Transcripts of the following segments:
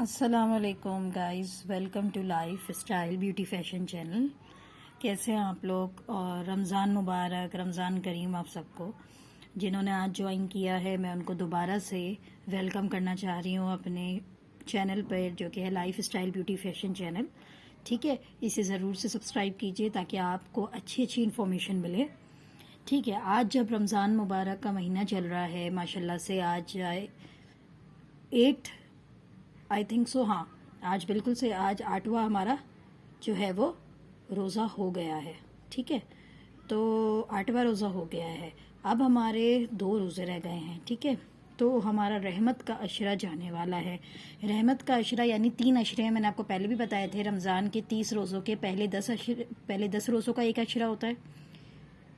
السلام علیکم guys, welcome to lifestyle beauty fashion channel. کیسے ہیں آپ لوگ؟ اور رمضان مبارک، رمضان کریم آپ سب کو۔ جنہوں نے آج جوائن کیا ہے میں ان کو دوبارہ سے ویلکم کرنا چاہ رہی ہوں اپنے چینل پر، جو کہ ہے life style beauty fashion channel. ٹھیک ہے، اسے ضرور سے سبسکرائب کیجیے تاکہ آپ کو اچھی انفارمیشن ملے۔ ٹھیک ہے، آج جب رمضان مبارک کا مہینہ چل رہا ہے، ماشاءاللہ سے آج 8 آئی تھنک سو، ہاں آج بالکل سے آج 8واں ہمارا جو ہے وہ روزہ ہو گیا ہے۔ ٹھیک ہے، تو 8واں روزہ ہو گیا ہے، اب ہمارے 2 روزے رہ گئے ہیں۔ ٹھیک ہے، تو ہمارا رحمت کا عشرہ جانے والا ہے۔ رحمت کا عشرہ یعنی 3 عشرے ہیں، میں نے آپ کو پہلے بھی بتائے تھے۔ رمضان کے 30 روزوں کے پہلے 10 روزوں کا ایک عشرہ ہوتا ہے،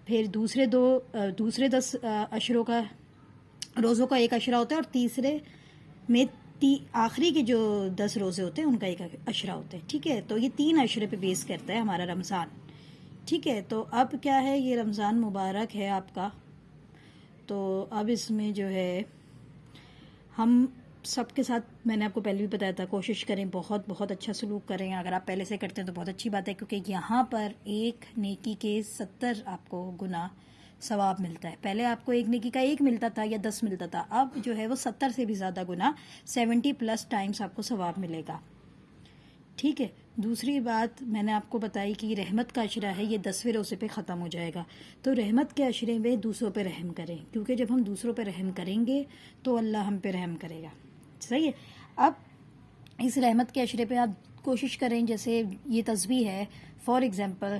پھر دوسرے 10 عشروں کا روزوں کا ایک عشرہ ہوتا ہے، اور تیسرے میں آخری کے جو 10 روزے ہوتے ہیں ان کا ایک عشرہ ہوتا ہے۔ ٹھیک ہے، تو یہ 3 عشرے پہ بیس کرتا ہے ہمارا رمضان۔ ٹھیک ہے، تو اب کیا ہے، یہ رمضان مبارک ہے آپ کا، تو اب اس میں جو ہے ہم سب کے ساتھ، میں نے آپ کو پہلے بھی بتایا تھا، کوشش کریں بہت بہت اچھا سلوک کریں۔ اگر آپ پہلے سے کرتے ہیں تو بہت اچھی بات ہے، کیونکہ یہاں پر ایک نیکی کے 70 آپ کو گناہ ثواب ملتا ہے۔ پہلے آپ کو ایک نیکی کا 1 ملتا تھا یا 10 ملتا تھا، اب جو ہے وہ 70 سے بھی زیادہ گناہ 70+ ٹائمز آپ کو ثواب ملے گا۔ ٹھیک ہے، دوسری بات میں نے آپ کو بتائی کہ رحمت کا عشرہ ہے، یہ 10ویں روزے پہ ختم ہو جائے گا۔ تو رحمت کے عشرے میں دوسروں پہ رحم کریں، کیونکہ جب ہم دوسروں پہ رحم کریں گے تو اللہ ہم پہ رحم کرے گا۔ صحیح ہے، اب اس رحمت کے عشرے پہ آپ کوشش کریں، جیسے یہ تسبیح ہے، فار ایگزامپل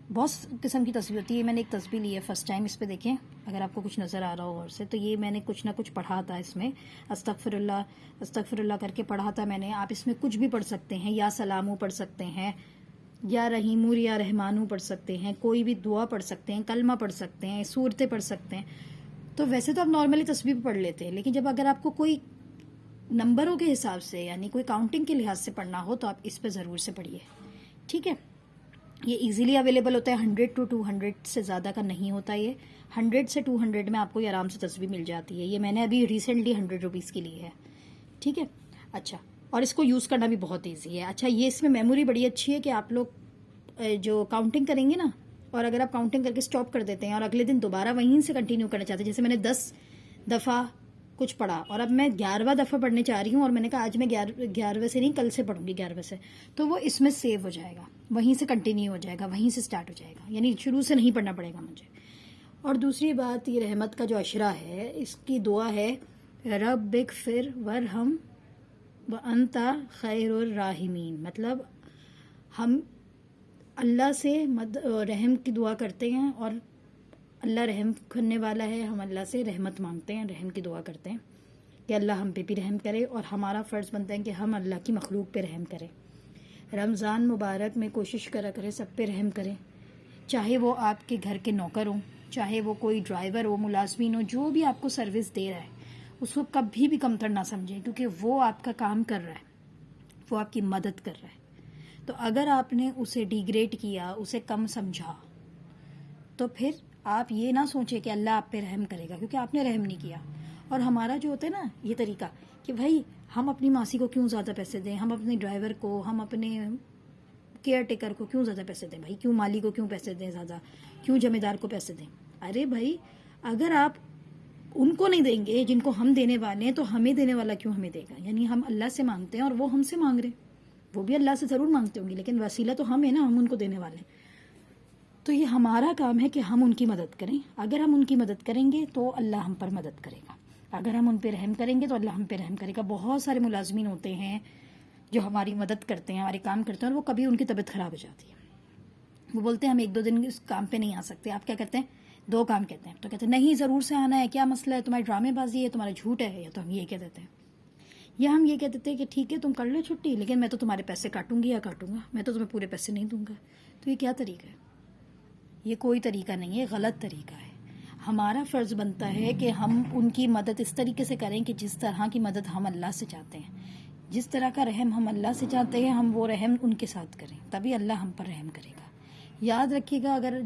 بہت قسم کی تسبیح ہوتی ہے۔ میں نے ایک تسبیح لی ہے فرسٹ ٹائم، اس پہ دیکھیں اگر آپ کو کچھ نظر آ رہا ہو اور سے، تو یہ میں نے کچھ نہ کچھ پڑھا تھا اس میں، استغفر اللہ کر کے پڑھا تھا میں نے۔ آپ اس میں کچھ بھی پڑھ سکتے ہیں، یا سلامو پڑھ سکتے ہیں، یا رحیمور یا رحمانو پڑھ سکتے ہیں، کوئی بھی دعا پڑھ سکتے ہیں، کلمہ پڑھ سکتے ہیں، سورتیں پڑھ سکتے ہیں۔ تو ویسے تو آپ نارملی تسبیح پڑھ لیتے ہیں، لیکن جب اگر آپ کو کوئی نمبروں کے حساب سے یعنی کوئی کاؤنٹنگ کے لحاظ سے پڑھنا ہو تو آپ اس پہ ضرور سے پڑھیے۔ ٹھیک ہے، یہ ایزیلی اویلیبل ہوتا ہے، 100 to 200 سے زیادہ کا نہیں ہوتا۔ یہ 100 سے 200 میں آپ کو یہ آرام سے تسبیح مل جاتی ہے۔ یہ میں نے ابھی ریسنٹلی 100 روپیز کی لی ہے۔ ٹھیک ہے، اچھا، اور اس کو یوز کرنا بھی بہت ایزی ہے۔ اچھا، یہ اس میں میموری بڑی اچھی ہے کہ آپ لوگ جو کاؤنٹنگ کریں گے نا، اور اگر آپ کاؤنٹنگ کر کے اسٹاپ کر دیتے ہیں اور اگلے دن دوبارہ وہیں سے کنٹینیو کرنا چاہتے ہیں، جیسے میں نے 10 دفعہ کچھ پڑھا اور اب میں 11واں دفعہ پڑھنے چاہ رہی ہوں، اور میں نے کہا آج میں 11ویں سے نہیں، کل سے پڑھوں گی 11ویں سے، تو وہ اس میں سیو ہو جائے گا، وہیں سے کنٹینیو ہو جائے گا، وہیں سے سٹارٹ ہو جائے گا، یعنی شروع سے نہیں پڑھنا پڑے گا مجھے۔ اور دوسری بات، یہ رحمت کا جو عشرہ ہے، اس کی دعا ہے رب اغفر ورحم وانت خیر الراحمین، مطلب ہم اللہ سے رحم کی دعا کرتے ہیں، اور اللہ رحم کرنے والا ہے، ہم اللہ سے رحمت مانگتے ہیں، رحم کی دعا کرتے ہیں کہ اللہ ہم پہ بھی رحم کرے، اور ہمارا فرض بنتا ہے کہ ہم اللہ کی مخلوق پہ رحم کریں۔ رمضان مبارک میں کوشش کریں سب پہ رحم کریں، چاہے وہ آپ کے گھر کے نوکر ہوں، چاہے وہ کوئی ڈرائیور ہو، ملازمین ہو، جو بھی آپ کو سروس دے رہا ہے اس کو کبھی بھی کمتر نہ سمجھیں، کیونکہ وہ آپ کا کام کر رہا ہے، وہ آپ کی مدد کر رہا ہے۔ تو اگر آپ نے اسے ڈیگریڈ کیا، اسے کم سمجھا، تو پھر آپ یہ نہ سوچیں کہ اللہ آپ پہ رحم کرے گا، کیونکہ آپ نے رحم نہیں کیا۔ اور ہمارا جو ہوتا ہے نا یہ طریقہ کہ بھائی ہم اپنی ماسی کو کیوں زیادہ پیسے دیں، ہم اپنے ڈرائیور کو، ہم اپنے کیئر ٹیکر کو کیوں زیادہ پیسے دیں، بھائی کیوں مالی کو کیوں پیسے دیں زیادہ، کیوں ذمہ دار کو پیسے دیں۔ ارے بھائی، اگر آپ ان کو نہیں دیں گے جن کو ہم دینے والے ہیں، تو ہمیں دینے والا کیوں ہمیں دے گا؟ یعنی ہم اللہ سے مانگتے ہیں اور وہ ہم سے مانگ رہے ہیں، وہ بھی اللہ سے ضرور مانگتے ہوں گے، لیکن وسیلہ تو ہم ہیں نا، ہم ان کو دینے والے ہیں۔ تو یہ ہمارا کام ہے کہ ہم ان کی مدد کریں۔ اگر ہم ان کی مدد کریں گے تو اللہ ہم پر مدد کرے گا، اگر ہم ان پہ رحم کریں گے تو اللہ ہم پہ رحم کرے گا۔ بہت سارے ملازمین ہوتے ہیں جو ہماری مدد کرتے ہیں، ہمارے کام کرتے ہیں، اور وہ کبھی ان کی طبیعت خراب ہو جاتی ہے، وہ بولتے ہیں ہم 1-2 دن اس کام پہ نہیں آ سکتے۔ آپ کیا کہتے ہیں؟ 2 کام کہتے ہیں تو کہتے ہیں نہیں ضرور سے آنا ہے، کیا مسئلہ ہے، تمہاری ڈرامے بازی ہے، تمہارا جھوٹ ہے، یا تو ہم یہ کہہ دیتے ہیں، یا ہم یہ کہہ دیتے ہیں کہ ٹھیک ہے تم کر لو چھٹی، لیکن میں تو تمہارے پیسے کاٹوں گی یا کاٹوں گا، میں تو تمہیں پورے پیسے نہیں دوں گا۔ تو یہ کیا طریقہ ہے؟ یہ کوئی طریقہ نہیں ہے، غلط طریقہ ہے۔ ہمارا فرض بنتا ہے کہ ہم ان کی مدد اس طریقے سے کریں کہ جس طرح کی مدد ہم اللہ سے چاہتے ہیں، جس طرح کا رحم ہم اللہ سے چاہتے ہیں، ہم وہ رحم ان کے ساتھ کریں، تبھی اللہ ہم پر رحم کرے گا۔ یاد رکھیے گا، اگر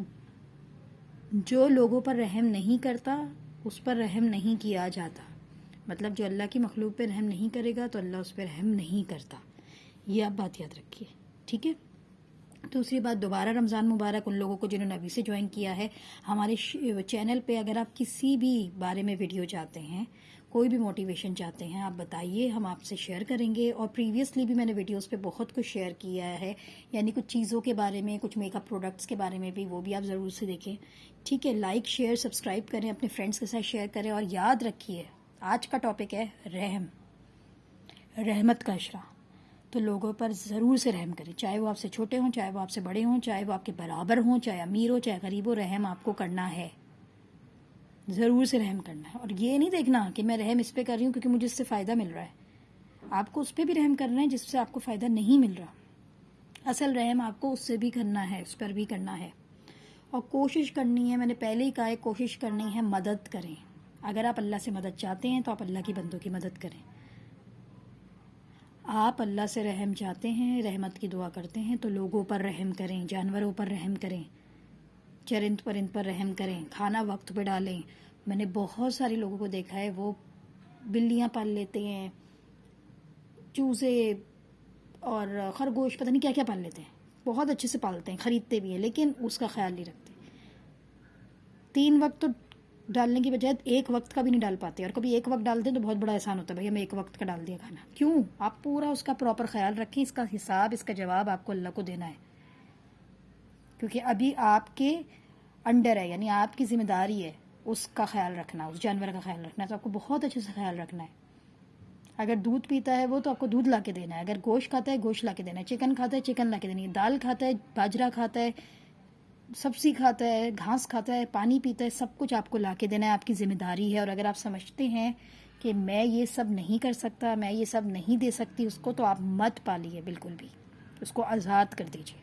جو لوگوں پر رحم نہیں کرتا اس پر رحم نہیں کیا جاتا، مطلب جو اللہ کی مخلوق پہ رحم نہیں کرے گا تو اللہ اس پہ رحم نہیں کرتا. یہ آپ بات یاد رکھیے, ٹھیک ہے. دوسری بات, دوبارہ رمضان مبارک ان لوگوں کو جنہوں نے ابھی سے جوائن کیا ہے. ہمارے چینل پہ اگر آپ کسی بھی بارے میں ویڈیو چاہتے ہیں, کوئی بھی موٹیویشن چاہتے ہیں, آپ بتائیے, ہم آپ سے شیئر کریں گے. اور پریویسلی بھی میں نے ویڈیوز پہ بہت کچھ شیئر کیا ہے, یعنی کچھ چیزوں کے بارے میں, کچھ میک اپ پروڈکٹس کے بارے میں بھی, وہ بھی آپ ضرور سے دیکھیں, ٹھیک ہے. لائک شیئر سبسکرائب کریں, اپنے فرینڈس کے ساتھ شیئر کریں. اور یاد رکھیے آج کا ٹاپک ہے رحم, رحمت کا اشرا. تو لوگوں پر ضرور سے رحم کریں, چاہے وہ آپ سے چھوٹے ہوں, چاہے وہ آپ سے بڑے ہوں, چاہے وہ آپ کے برابر ہوں, چاہے امیر ہو, چاہے غریب ہو, رحم آپ کو کرنا ہے, ضرور سے رحم کرنا ہے. اور یہ نہیں دیکھنا کہ میں رحم اس پہ کر رہی ہوں کیونکہ مجھے اس سے فائدہ مل رہا ہے. آپ کو اس پہ بھی رحم کرنا ہے جس سے آپ کو فائدہ نہیں مل رہا. اصل رحم آپ کو اس سے بھی کرنا ہے, اس پر بھی کرنا ہے. اور کوشش کرنی ہے, میں نے پہلے ہی کہا ہے, کوشش کرنی ہے, مدد کریں. اگر آپ اللہ سے مدد چاہتے ہیں تو آپ اللہ کی بندوں کی مدد کریں. آپ اللہ سے رحم چاہتے ہیں, رحمت کی دعا کرتے ہیں, تو لوگوں پر رحم کریں, جانوروں پر رحم کریں, چرند پرند پر رحم کریں, کھانا وقت پہ ڈالیں. میں نے بہت سارے لوگوں کو دیکھا ہے, وہ بلیاں پال لیتے ہیں, چوزے اور خرگوش, پتہ نہیں کیا کیا پال لیتے ہیں, بہت اچھے سے پالتے ہیں, خریدتے بھی ہیں, لیکن اس کا خیال نہیں رکھتے. 3 وقت تو ڈالنے کی بجائے 1 وقت کا بھی نہیں ڈال پاتے, اور کبھی 1 وقت ڈالتے ہیں تو بہت بڑا احسان ہوتا ہے, بھائی ہمیں 1 وقت کا ڈال دیا کھانا. کیوں؟ آپ پورا اس کا پراپر خیال رکھیں, اس کا حساب, اس کا جواب آپ کو اللہ کو دینا ہے, کیونکہ ابھی آپ کے انڈر ہے, یعنی آپ کی ذمہ داری ہے اس کا خیال رکھنا, اس جانور کا خیال رکھنا. تو آپ کو بہت اچھے سے خیال رکھنا ہے. اگر دودھ پیتا ہے وہ, تو آپ کو دودھ لا کے دینا ہے. اگر گوشت کھاتا ہے, گوشت لا کے دینا ہے. چکن کھاتا ہے, چکن لا کے دینی ہے. دال کھاتا ہے, باجرہ کھاتا ہے, سبزی کھاتا ہے, گھاس کھاتا ہے, پانی پیتا ہے, سب کچھ آپ کو لا کے دینا ہے. آپ کی ذمہ داری ہے. اور اگر آپ سمجھتے ہیں کہ میں یہ سب نہیں کر سکتا, میں یہ سب نہیں دے سکتی اس کو, تو آپ مت پالیے بالکل بھی, اس کو آزاد کر دیجیے.